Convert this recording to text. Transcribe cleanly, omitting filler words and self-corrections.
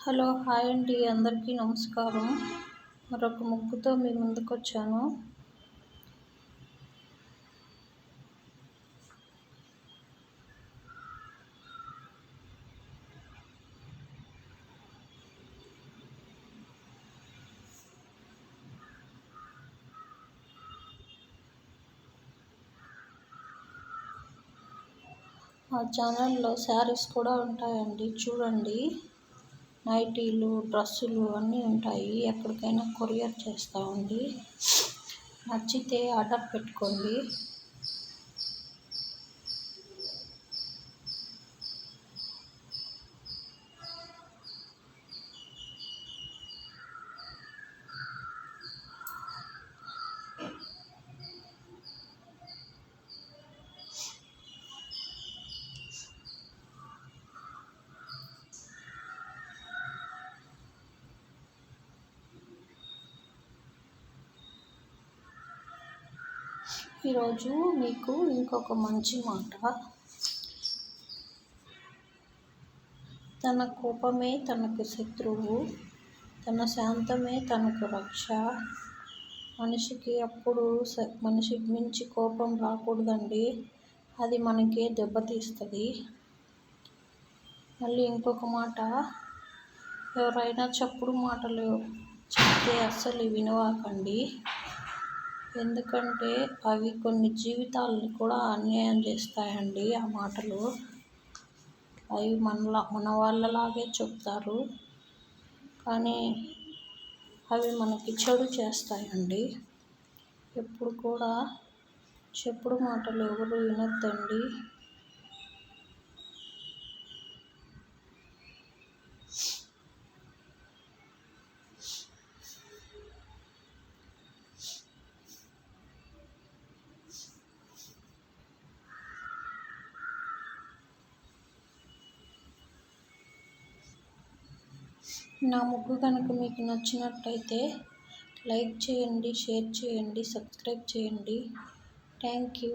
Hello hi అండి, అందరికీ నమస్కారం. మరొక ముగ్గుతో మీ ముందుకొచ్చాను. మా ఛానల్లో శారీస్ కూడా ఉంటాయండి, చూడండి. నైటీలు, డ్రెస్సులు అన్నీ ఉంటాయి. ఎక్కడికైనా కొరియర్ చేస్తామండి. నచ్చితే ఆర్డర్ పెట్టుకోండి. ఈరోజు మీకు ఇంకొక మంచి మాట. తన కోపమే తనకు శత్రువు, తన శాంతమే తనకు రక్ష. మనిషికి అప్పుడు మనిషికి మించి కోపం రాకూడదండి, అది మనకే దెబ్బతీస్తుంది. మళ్ళీ ఇంకొక మాట, ఎవరైనా చెప్పుడు మాటలు చెప్తే అస్సలు వినవాకండి. ఎందుకంటే అవి కొన్ని జీవితాలను కూడా అన్యాయం చేస్తాయండి. ఆ మాటలు అవి మన వాళ్ళలాగే చెప్తారు, కానీ అవి మనకి చెడు చేస్తాయండి. ఎప్పుడు కూడా చెప్పుడు మాటలు ఎవరు వినొద్దండి. నా ముగ్గు కనుక మీకు నచ్చినట్టయితే లైక్ చేయండి, షేర్ చేయండి, సబ్స్క్రైబ్ చేయండి. Thank you.